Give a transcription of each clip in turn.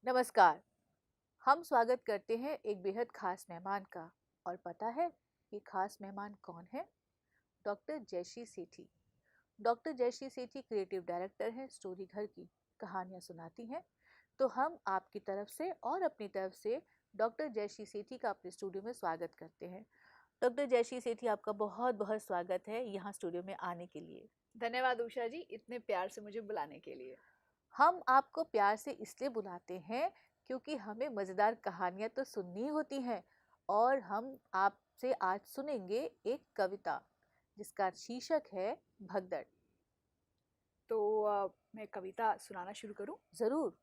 नमस्कार। हम स्वागत करते हैं एक बेहद खास मेहमान का। और पता है ये खास मेहमान कौन है? डॉक्टर जयश्री सेठी। डॉक्टर जयश्री सेठी क्रिएटिव डायरेक्टर हैं स्टोरी घर की। कहानियां सुनाती हैं। तो हम आपकी तरफ से और अपनी तरफ से डॉक्टर जयश्री सेठी का अपने स्टूडियो में स्वागत करते हैं। डॉक्टर जयश्री सेठी, आपका बहुत बहुत स्वागत है यहाँ स्टूडियो में आने के लिए। धन्यवाद उषा जी, इतने प्यार से मुझे बुलाने के लिए। हम आपको प्यार से इसलिए बुलाते हैं क्योंकि हमें मज़ेदार कहानियां तो सुननी होती हैं। और हम आपसे आज सुनेंगे एक कविता जिसका शीर्षक है भगदड़। तो मैं कविता सुनाना शुरू करूं? जरूर।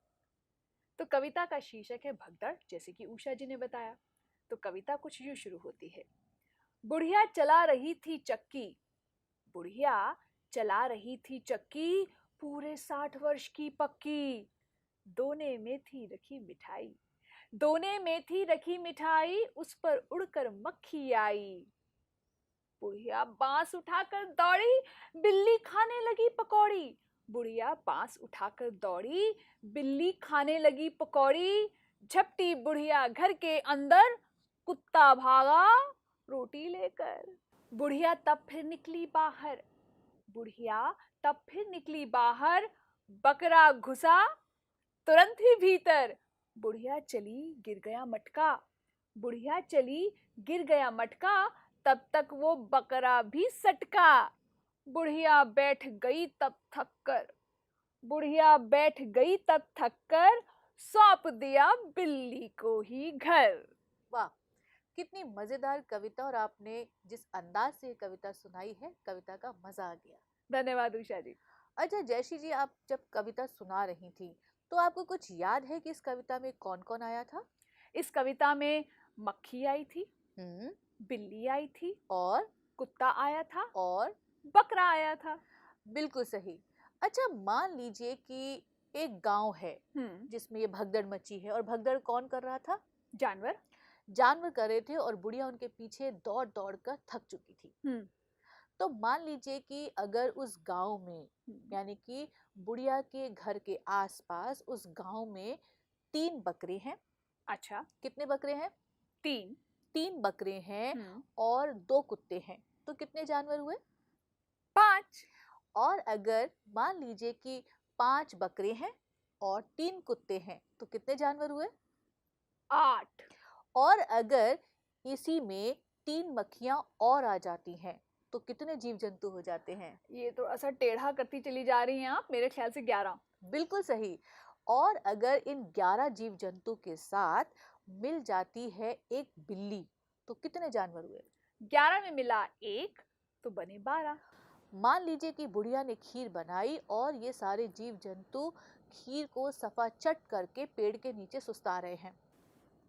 तो कविता का शीर्षक है भगदड़, जैसे कि उषा जी ने बताया। तो कविता कुछ यूं शुरू होती है। बुढ़िया चला रही थी चक्की, बुढ़िया चला रही थी चक्की, पूरे 60 वर्ष की पक्की। दोने में थी रखी मिठाई, दोने में थी रखी मिठाई, उस पर उड़कर मक्खी आई। बुढ़िया बांस उठाकर दौड़ी, बिल्ली खाने लगी पकौड़ी। बुढ़िया बांस उठाकर दौड़ी, बिल्ली खाने लगी पकौड़ी। झपटी बुढ़िया घर के अंदर, कुत्ता भागा रोटी लेकर। बुढ़िया तब फिर निकली बाहर, बुढ़िया तब फिर निकली बाहर। बकरा घुसा तुरंत ही भीतर। बुढ़िया चली गिर गया मटका, बुढ़िया चली गिर गया मटका। तब तक वो बकरा भी सटका। बुढ़िया बैठ गई तब थक कर, बुढ़िया बैठ गई तब थक कर। सौंप दिया बिल्ली को ही घर। वाह, कितनी मजेदार कविता। और आपने जिस अंदाज से ये कविता सुनाई है, कविता का मजा आ गया। धन्यवाद उषा जी। अच्छा जयश्री जी, आप जब कविता सुना रही थी तो आपको कुछ याद है कि इस कविता में कौन कौन आया था? इस कविता में मक्खी आई थी, हम्म। बिल्ली आई थी, और कुत्ता आया था, और बकरा आया था। बिल्कुल सही। अच्छा, मान लीजिए कि एक गांव है जिसमें ये भगदड़ मची है। और भगदड़ कौन कर रहा था? जानवर। जानवर कर रहे थे और बुढ़िया उनके पीछे दौड़ दौड़ कर थक चुकी थी। तो मान लीजिए कि अगर उस गांव में, यानी कि बुढ़िया के घर के आसपास उस गांव में 3 बकरे हैं। अच्छा। कितने बकरे हैं? 3। 3 बकरे हैं और 2 कुत्ते हैं। तो कितने जानवर हुए? 5। और अगर मान लीजिए कि 5 बकरे हैं और 3 कुत्ते हैं तो कितने जानवर हुए? 8। और अगर इसी में 3 मक्खियां और आ जाती हैं तो कितने जीव जंतु हो जाते हैं? ये तो ऐसा टेढ़ा करती चली जा रही हैं आप, मेरे ख्याल से 11। बिल्कुल सही। और अगर इन 11 जीव जंतु के साथ मिल जाती है एक बिल्ली तो कितने जानवर हुए? 11 में मिला 1 तो बने 12। मान लीजिए कि बुढ़िया ने खीर बनाई और ये सारे जीव जंतु खीर को सफा चट करके पेड़ के नीचे सुस्ता रहे हैं।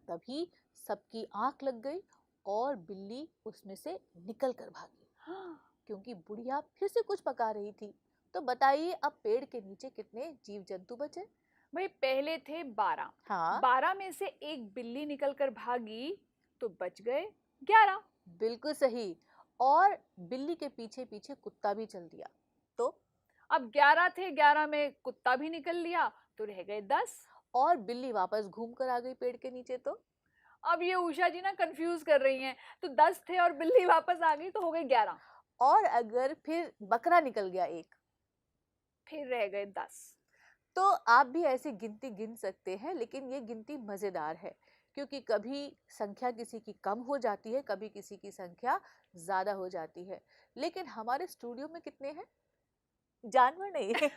तभी सबकी आंख लग गई और बिल्ली उसमें से निकल कर भागी, क्योंकि बुढ़िया फिर से कुछ पका रही थी। तो बताइए अब पेड़ के नीचे कितने जीव जंतु बचे? भाई पहले थे 12, हाँ, 12 में से एक बिल्ली निकल कर भागी तो बच गए 11। बिल्कुल सही। और बिल्ली के पीछे पीछे कुत्ता भी चल दिया। तो अब 11 थे, 11 में कुत्ता भी निकल लिया तो रह गए 10। और बिल्ली वापस घूम कर आ गई पेड़ के नीचे। तो अब ये उषा जी ना कंफ्यूज कर रही हैं। तो 10 थे और बिल्ली वापस आ गई तो हो गए 11। और अगर फिर बकरा निकल गया एक, फिर रह गए 10। तो आप भी ऐसी गिनती गिन सकते हैं। लेकिन ये गिनती मजेदार है क्योंकि कभी संख्या किसी की कम हो जाती है, कभी किसी की संख्या ज्यादा हो जाती है। लेकिन हमारे स्टूडियो में कितने हैं? जानवर नहीं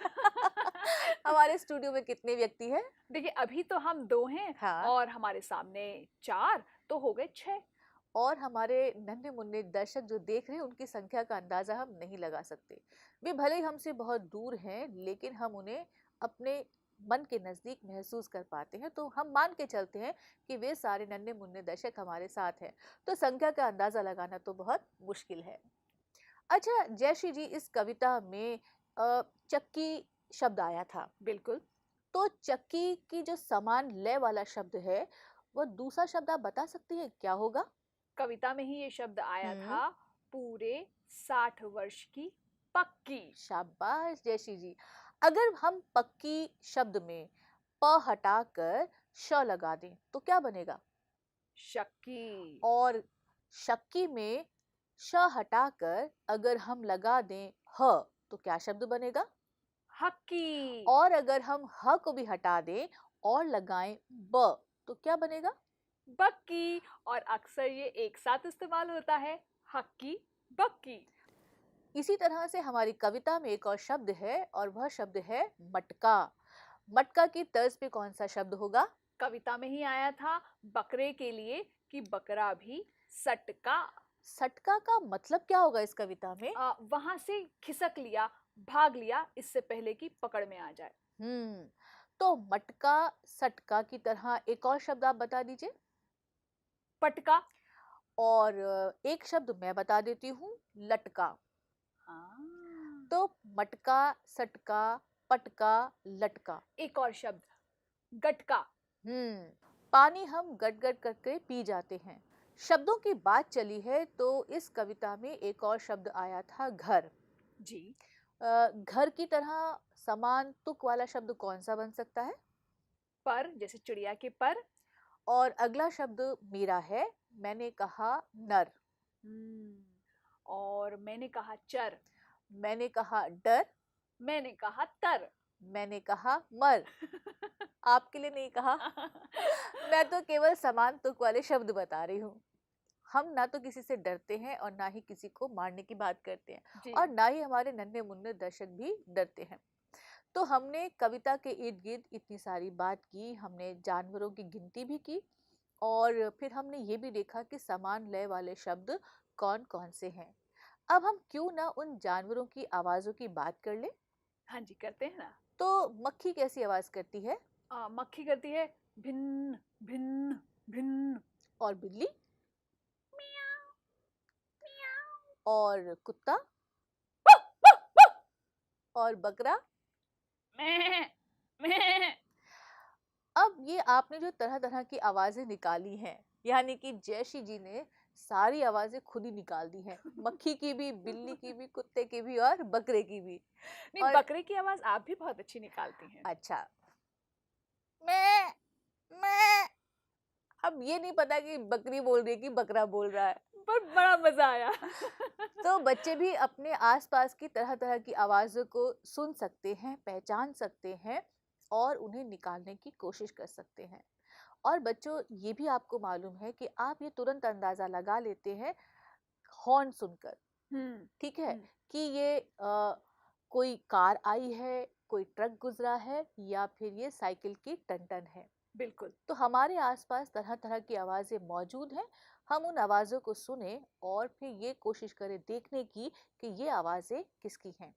हमारे स्टूडियो में कितने व्यक्ति हैं? देखिए अभी तो हम 2 हैं हाँ। और हमारे सामने 4 तो हो गए 6। और हमारे नन्हे मुन्ने दर्शक जो देख रहे हैं उनकी संख्या का अंदाजा हम नहीं लगा सकते। वे भले ही हमसे बहुत दूर हैं लेकिन हम उन्हें अपने मन के नजदीक महसूस कर पाते हैं। तो हम मान के चलते हैं कि वे सारे नन्हे मुन्ने दर्शक हमारे साथ हैं। तो संख्या का अंदाजा लगाना तो बहुत मुश्किल है। अच्छा जयश्री जी, इस कविता में चक्की शब्द आया था। बिल्कुल। तो चक्की की जो समान लय वाला शब्द है, वो दूसरा शब्द आप बता सकती हैं क्या होगा? कविता में ही ये शब्द आया हम्म। था, पूरे 60 वर्ष की पक्की। शाबाश जयश्री जी। अगर हम पक्की शब्द में प हटाकर श लगा दें तो क्या बनेगा? शक्की। और शक्की में श हटाकर अगर हम लगा दें ह तो क्या शब्द बनेगा? हक्की। और अगर हम ह को भी हटा दें और लगाएं ब तो क्या बनेगा? बक्की। और अक्सर ये एक साथ इस्तेमाल होता है, हक्की बक्की। इसी तरह से हमारी कविता में एक और शब्द है और वह शब्द है मटका। मटका की तर्ज पे कौन सा शब्द होगा? कविता में ही आया था बकरे के लिए कि बकरा भी सटका। सटका का मतलब क्या होगा इस कविता में? वहां से खिसक लिया, भाग लिया, इससे पहले कि पकड़ में आ जाए। हम्म, तो मटका सटका की तरह एक और शब्द आप बता दीजिए। पटका। और एक शब्द मैं बता देती हूँ, लटका। हाँ। तो मटका, सटका, पटका, लटका। एक और शब्द, गटका। पानी हम गट गट करके पी जाते हैं। शब्दों की बात चली है तो इस कविता में एक और शब्द आया था, घर। जी। घर की तरह समान तुक वाला शब्द कौन सा बन सकता है? पर, जैसे चिड़िया के पर। और अगला शब्द मेरा है, मैंने कहा नर। और मैंने कहा चर। मैंने कहा डर। मैंने कहा तर। मैंने कहा मर। आपके लिए नहीं कहा। मैं तो केवल समान तुक वाले शब्द बता रही हूँ। हम ना तो किसी से डरते हैं और ना ही किसी को मारने की बात करते हैं, जी। और ना ही हमारे नन्हे मुन्ने दर्शक भी डरते हैं। तो हमने कविता के इर्द गिर्द इतनी सारी बात की, हमने जानवरों की गिनती भी की और फिर हमने ये भी देखा कि समान लय वाले शब्द कौन कौन से हैं। अब हम क्यों ना उन जानवरों की आवाजों की बात कर लें। हाँ जी, करते हैं ना। तो मक्खी कैसी आवाज करती है? मक्खी करती है भिन्न भिन्न भिन्न। और बिल्ली? मियाओ, मियाओ। और कुत्ता? और बकरा? मैं मैं। अब ये आपने जो तरह तरह की आवाजें निकाली हैं, यानी कि जयश्री जी ने सारी आवाजें खुद ही निकाल दी हैं, मक्खी की भी, बिल्ली की भी, कुत्ते की भी और बकरे की भी। नहीं, और बकरे की आवाज आप भी बहुत अच्छी निकालती हैं। अच्छा, मैं मैं अब ये नहीं पता कि बकरी बोल रही है कि बकरा बोल रहा है। पर बड़ा मजा आया। तो बच्चे भी अपने आसपास की तरह तरह की आवाजों को सुन सकते हैं, पहचान सकते हैं और उन्हें निकालने की कोशिश कर सकते हैं। और बच्चों, ये भी आपको मालूम है कि आप ये तुरंत अंदाजा लगा लेते हैं हॉर्न सुनकर, ठीक है, हम्म। कि ये कोई कार आई है, कोई ट्रक गुजरा है या फिर ये साइकिल की टन-टन है। बिल्कुल। तो हमारे आसपास तरह तरह की आवाजें मौजूद हैं। हम उन आवाजों को सुने और फिर ये कोशिश करें देखने की कि ये आवाजें किसकी हैं।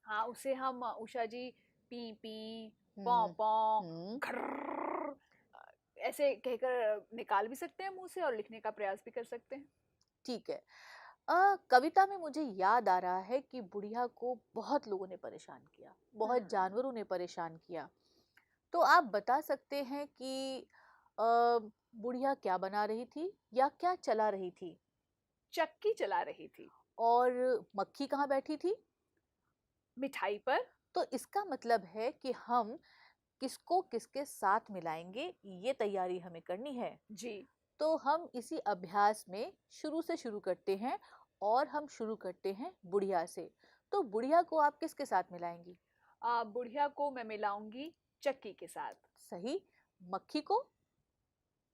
हाँ, उसे हम उषा जी पी पी, पौ हम्म पौ, हम्म घर्र ऐसे कहकर निकाल भी सकते हैं मुंह से और लिखने का प्रयास भी कर सकते हैं। ठीक है। कविता में मुझे याद आ रहा है कि बुढ़िया को बहुत लोगों ने परेशान किया, बहुत जानवरों ने परेशान किया। तो आप बता सकते हैं कि बुढ़िया क्या बना रही थी या क्या चला रही थी? चक्की चला रही थी। और मक्खी कहाँ बैठी थी? मिठाई पर। तो इसका मतलब है कि हम किसको किसके साथ मिलाएंगे, ये तैयारी हमें करनी है। जी। तो हम इसी अभ्यास में शुरू से शुरू करते हैं और हम शुरू करते हैं बुढ़िया से। तो बुढ़िया को आप किसके साथ मिलाएंगी? बुढ़िया को मैं मिलाऊंगी चक्की के साथ। सही। मक्खी को?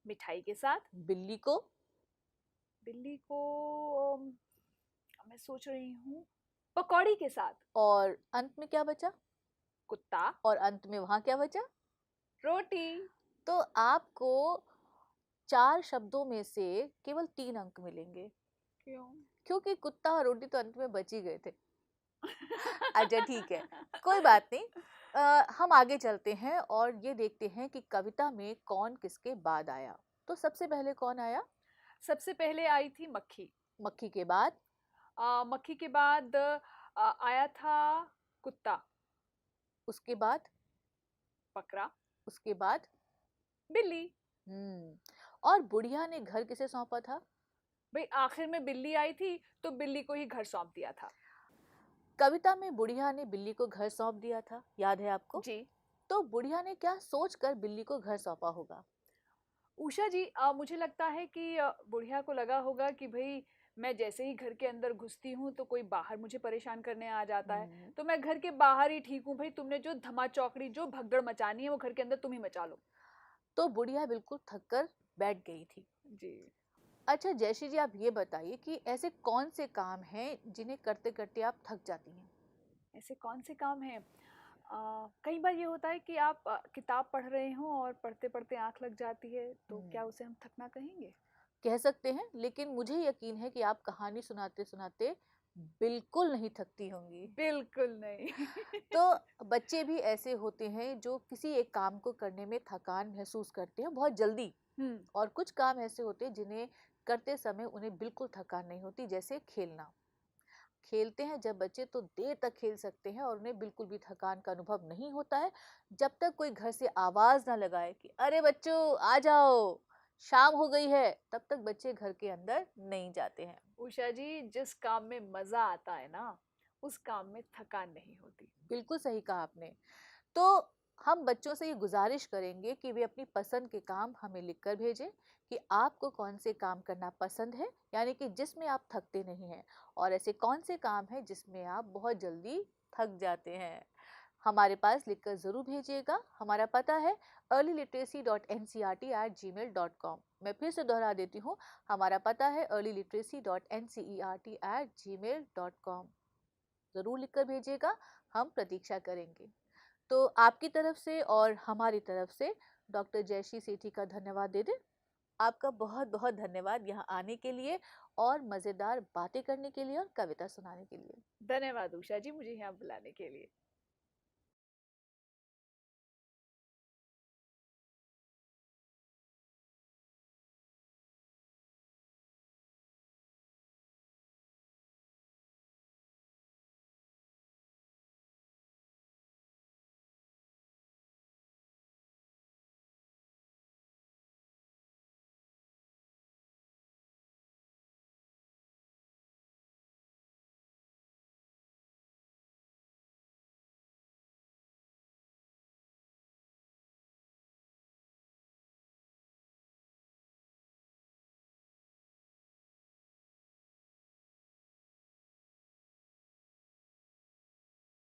मिठाई के साथ। बिल्ली को? बिल्ली को मैं सोच रही हूँ पकौड़ी के साथ। और अंत में क्या बचा? कुत्ता। और अंत में वहां क्या बचा? रोटी। तो आपको 4 शब्दों में से केवल 3 अंक मिलेंगे, क्यों? क्योंकि कुत्ता और रोटी तो अंत में बच ही गए थे। अच्छा ठीक है, कोई बात नहीं। हम आगे चलते हैं और ये देखते हैं कि कविता में कौन किसके बाद आया। तो सबसे पहले कौन आया? सबसे पहले आई थी मक्खी। मक्खी के बाद? मक्खी के बाद आया था कुत्ता। उसके बाद? बकरा। उसके बाद? बिल्ली। और बुढ़िया ने घर किसे सौंपा था? भाई आखिर में बिल्ली आई थी तो बिल्ली को ही घर सौंप दिया था। कविता में बुढ़िया ने बिल्ली को घर सौंप दिया था, याद है आपको? जी। तो बुढ़िया ने क्या सोचकर बिल्ली को घर सौंपा होगा? उषा जी, मुझे लगता है कि बुढ़िया को लगा होगा कि भई मैं जैसे ही घर के अंदर घुसती हूँ तो कोई बाहर मुझे परेशान करने आ जाता है, हम्म। तो मैं घर के बाहर ही ठीक हूँ। भई तुमने जो धमा-चौकड़ी, जो भगदड़ मचानी है वो घर के अंदर तुम ही मचा लो। तो बुढ़िया बिल्कुल थक कर बैठ गई थी। जी। अच्छा जयश्री जी, आप ये बताइए कि ऐसे कौन से काम हैं जिन्हें करते करते आप थक जाती हैं? ऐसे कौन से काम हैं? कई बार ये होता है कि आप किताब पढ़ रहे हों और पढ़ते-पढ़ते आँख लग जाती है, तो क्या हम्म, उसे हम थकना कहेंगे? कह सकते हैं, लेकिन मुझे यकीन है कि आप कहानी सुनाते सुनाते बिल्कुल नहीं थकती होंगी। बिल्कुल नहीं। तो बच्चे भी ऐसे होते हैं जो किसी एक काम को करने में थकान महसूस करते हैं बहुत जल्दी, हुँ, और कुछ काम ऐसे होते हैं जिन्हें करते समय उन्हें बिल्कुल थकान नहीं होती, जैसे खेलना। खेलते हैं जब बच्चे तो देर तक खेल सकते हैं और उन्हें बिल्कुल भी थकान का अनुभव नहीं होता है, जब तक कोई घर से आवाज ना लगाए कि अरे बच्चों आ जाओ, शाम हो गई है, तब तक बच्चे घर के अंदर नहीं जाते हैं। उषा जी, जिस काम में मज़ा आता है ना, उस काम में थकान नहीं होती। बिल्कुल सही कहा आपने। तो हम बच्चों से ये गुजारिश करेंगे कि वे अपनी पसंद के काम हमें लिखकर भेजें कि आपको कौन से काम करना पसंद है, यानी कि जिसमें आप थकते नहीं हैं, और ऐसे कौन से काम हैं जिसमें आप बहुत जल्दी थक जाते हैं। हमारे पास लिखकर ज़रूर भेजिएगा। हमारा पता है earlyliteracy.ncert@gmail.com। मैं फिर से दोहरा देती हूँ, हमारा पता है earlyliteracy.ncert@gmail.com। ज़रूर लिखकर भेजिएगा, हम प्रतीक्षा करेंगे। तो आपकी तरफ से और हमारी तरफ से डॉक्टर जयश्री सेठी का धन्यवाद दे दें। आपका बहुत बहुत धन्यवाद यहाँ आने के लिए और मज़ेदार बातें करने के लिए और कविता सुनाने के लिए। धन्यवाद उषा जी, मुझे यहाँ बुलाने के लिए।